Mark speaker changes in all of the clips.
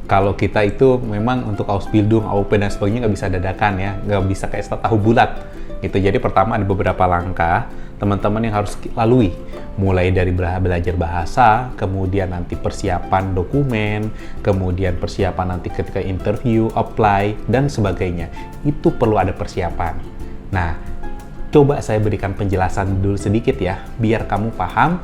Speaker 1: kalau kita itu memang untuk Ausbildung, AUP dan sebagainya nggak bisa dadakan ya, nggak bisa kayak tahu bulat gitu. Jadi pertama ada beberapa langkah teman-teman yang harus lalui, mulai dari belajar bahasa, kemudian nanti persiapan dokumen, kemudian persiapan nanti ketika interview, apply, dan sebagainya. Itu perlu ada persiapan. Nah, coba saya berikan penjelasan dulu sedikit ya, biar kamu paham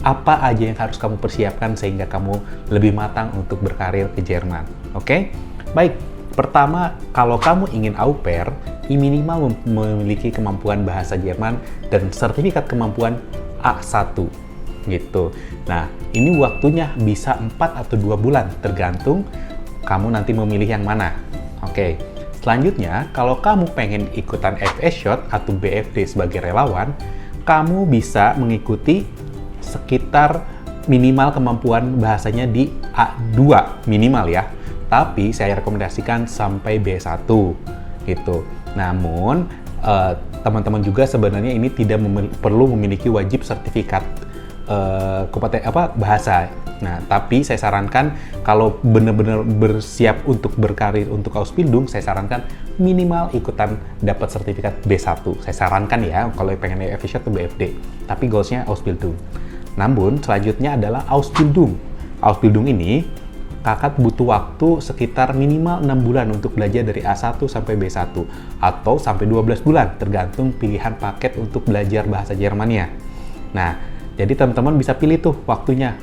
Speaker 1: apa aja yang harus kamu persiapkan sehingga kamu lebih matang untuk berkarir ke Jerman. Oke? Baik, pertama, kalau kamu ingin au pair, minimal memiliki kemampuan bahasa Jerman dan sertifikat kemampuan A1 gitu. Nah, ini waktunya bisa 4 atau 2 bulan, tergantung kamu nanti memilih yang mana. Oke. Selanjutnya, kalau kamu pengen ikutan FS Shot atau BFD sebagai relawan, kamu bisa mengikuti sekitar minimal kemampuan bahasanya di A2 minimal ya. Tapi saya rekomendasikan sampai B1 gitu. Namun teman-teman juga sebenarnya ini tidak perlu memiliki wajib sertifikat bahasa. Nah, tapi saya sarankan kalau benar-benar bersiap untuk berkarir untuk Ausbildung, saya sarankan minimal ikutan dapat sertifikat B1. Saya sarankan ya, kalau pengen FS atau BFD. Tapi goalsnya Ausbildung. Namun, selanjutnya adalah Ausbildung. Ausbildung ini, kakak butuh waktu sekitar minimal 6 bulan untuk belajar dari A1 sampai B1. Atau sampai 12 bulan, tergantung pilihan paket untuk belajar bahasa Jermannya. Nah, jadi teman-teman bisa pilih tuh waktunya.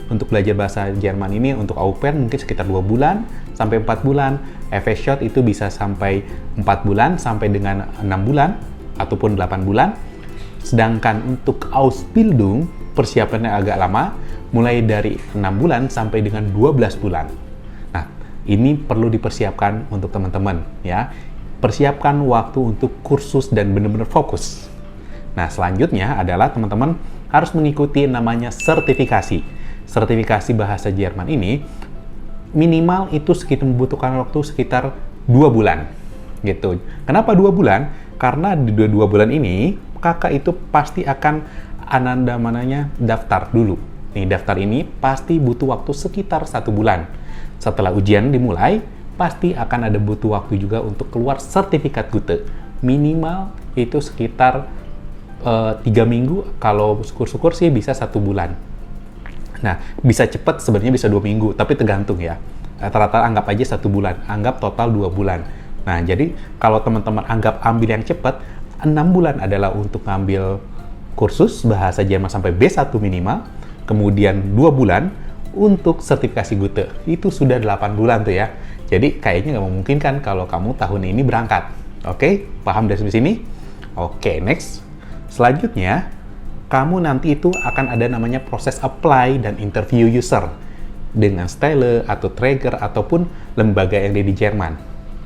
Speaker 1: Untuk belajar bahasa Jerman ini untuk au pair mungkin sekitar 2 bulan sampai 4 bulan. FS Shot itu bisa sampai 4 bulan sampai dengan 6 bulan ataupun 8 bulan. Sedangkan untuk Ausbildung persiapannya agak lama, mulai dari 6 bulan sampai dengan 12 bulan. Nah, ini perlu dipersiapkan untuk teman-teman ya. Persiapkan waktu untuk kursus dan benar-benar fokus. Nah, selanjutnya adalah teman-teman harus mengikuti namanya sertifikasi. Sertifikasi bahasa Jerman ini minimal itu membutuhkan waktu sekitar 2 bulan gitu. Kenapa 2 bulan? Karena di 2 bulan ini kakak itu pasti akan daftar dulu. Nih, daftar ini pasti butuh waktu sekitar 1 bulan. Setelah ujian dimulai, pasti akan ada butuh waktu juga untuk keluar sertifikat Gute. Minimal itu sekitar 3 minggu, kalau syukur-syukur sih bisa 1 bulan. Nah, bisa cepat sebenarnya bisa 2 minggu, tapi tergantung ya. Rata-rata anggap aja 1 bulan, anggap total 2 bulan. Nah, jadi kalau teman-teman anggap ambil yang cepat, 6 bulan adalah untuk ngambil kursus bahasa Jerman sampai B1 minimal, kemudian 2 bulan untuk sertifikasi Gute. Itu sudah 8 bulan tuh ya. Jadi kayaknya nggak memungkinkan kalau kamu tahun ini berangkat. Oke, paham dari sini? Oke, next. Selanjutnya, kamu nanti itu akan ada namanya proses apply dan interview user dengan Stelle atau Traeger ataupun lembaga yang ada di Jerman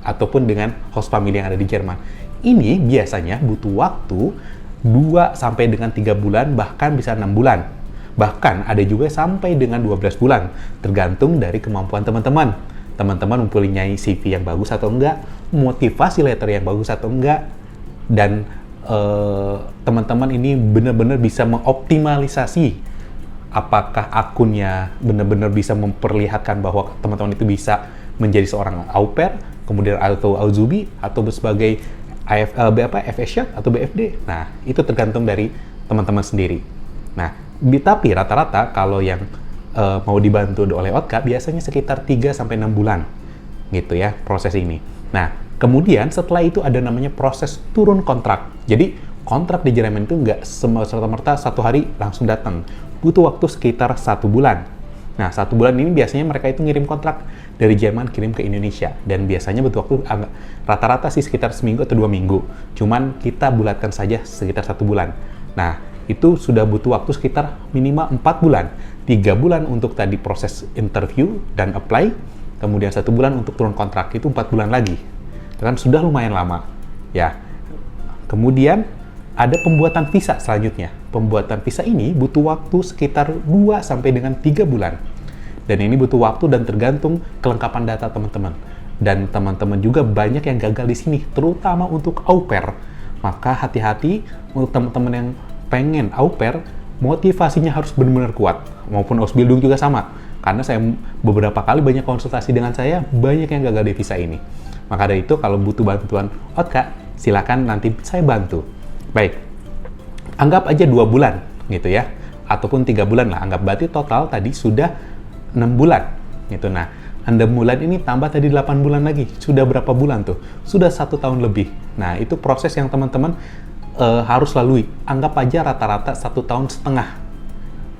Speaker 1: ataupun dengan host family yang ada di Jerman. Ini biasanya butuh waktu 2 sampai dengan 3 bulan, bahkan bisa 6 bulan. Bahkan ada juga sampai dengan 12 bulan, tergantung dari kemampuan teman-teman. Teman-teman mempunyai CV yang bagus atau enggak, motivasi letter yang bagus atau enggak, dan teman-teman ini benar-benar bisa mengoptimalisasi apakah akunnya benar-benar bisa memperlihatkan bahwa teman-teman itu bisa menjadi seorang au pair, kemudian atau auzubi atau sebagai FS Shot atau BFD. Nah, itu tergantung dari teman-teman sendiri. Nah, tapi rata-rata kalau yang mau dibantu oleh OTKA biasanya sekitar 3 sampai 6 bulan gitu ya proses ini. Nah, kemudian setelah itu ada namanya proses turun kontrak. Jadi kontrak di Jerman itu nggak serta-merta 1 hari langsung datang. Butuh waktu sekitar 1 bulan. Nah, 1 bulan ini biasanya mereka itu ngirim kontrak dari Jerman kirim ke Indonesia. Dan biasanya butuh waktu rata-rata sih sekitar seminggu atau 2 minggu. Cuman kita bulatkan saja sekitar 1 bulan. Nah, itu sudah butuh waktu sekitar minimal 4 bulan. 3 bulan untuk tadi proses interview dan apply. Kemudian 1 bulan untuk turun kontrak. Itu 4 bulan lagi. Kan sudah lumayan lama. Ya. Kemudian ada pembuatan visa selanjutnya. Pembuatan visa ini butuh waktu sekitar 2 sampai dengan 3 bulan. Dan ini butuh waktu dan tergantung kelengkapan data teman-teman. Dan teman-teman juga banyak yang gagal di sini, terutama untuk au pair. Maka hati-hati untuk teman-teman yang pengen au pair, motivasinya harus benar-benar kuat. Maupun Ausbildung juga sama. Karena saya beberapa kali banyak konsultasi dengan saya, banyak yang gagal di visa ini. Maka dari itu, kalau butuh bantuan Otka, silakan nanti saya bantu. Baik, anggap aja 2 bulan gitu ya, ataupun 3 bulan lah. Anggap berarti total tadi sudah 6 bulan gitu. Nah, 6 bulan ini tambah tadi 8 bulan lagi. Sudah berapa bulan tuh? Sudah 1 tahun lebih. Nah, itu proses yang teman-teman harus lalui. Anggap aja rata-rata 1,5 tahun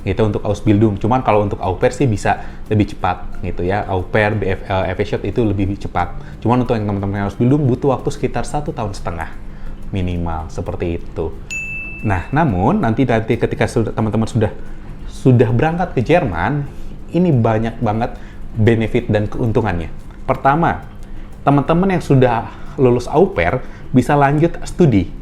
Speaker 1: gitu untuk Ausbildung. Cuman kalau untuk au pair sih bisa lebih cepat gitu ya. Au pair, FE-Shot itu lebih cepat. Cuman untuk yang teman-teman Ausbildung butuh waktu sekitar 1,5 tahun minimal, seperti itu. Nah, namun nanti ketika teman-teman sudah berangkat ke Jerman, ini banyak banget benefit dan keuntungannya. Pertama, teman-teman yang sudah lulus au pair bisa lanjut studi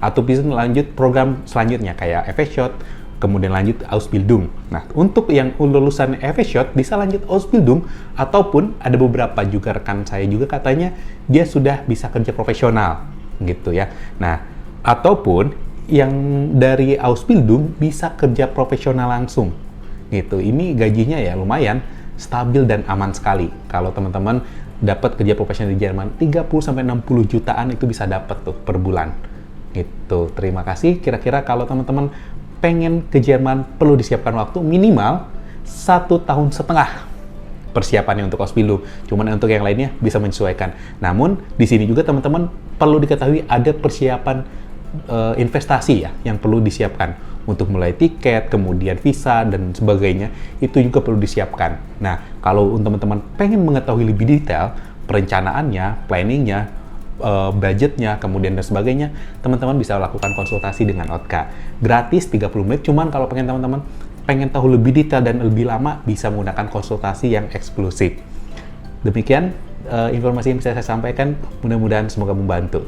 Speaker 1: atau bisa lanjut program selanjutnya kayak FE-Shot, kemudian lanjut Ausbildung. Nah, untuk yang lulusan FE-Shot bisa lanjut Ausbildung, ataupun ada beberapa juga rekan saya juga katanya dia sudah bisa kerja profesional gitu ya. Nah, ataupun yang dari Ausbildung bisa kerja profesional langsung gitu. Ini gajinya ya lumayan stabil dan aman sekali. Kalau teman-teman dapat kerja profesional di Jerman, 30-60 jutaan itu bisa dapat tuh per bulan. Gitu. Terima kasih. Kira-kira kalau teman-teman pengen ke Jerman, perlu disiapkan waktu minimal 1,5 tahun persiapannya untuk Ausbildung. Cuman untuk yang lainnya bisa menyesuaikan. Namun di sini juga teman-teman perlu diketahui ada persiapan investasi ya yang perlu disiapkan untuk mulai tiket, kemudian visa dan sebagainya. Itu juga perlu disiapkan. Nah, kalau teman-teman pengen mengetahui lebih detail perencanaannya, planningnya, budgetnya, kemudian dan sebagainya, teman-teman bisa lakukan konsultasi dengan Otka. Gratis 30 menit, cuman kalau teman-teman pengen tahu lebih detail dan lebih lama, bisa menggunakan konsultasi yang eksklusif. Demikian informasi yang bisa saya sampaikan, mudah-mudahan semoga membantu.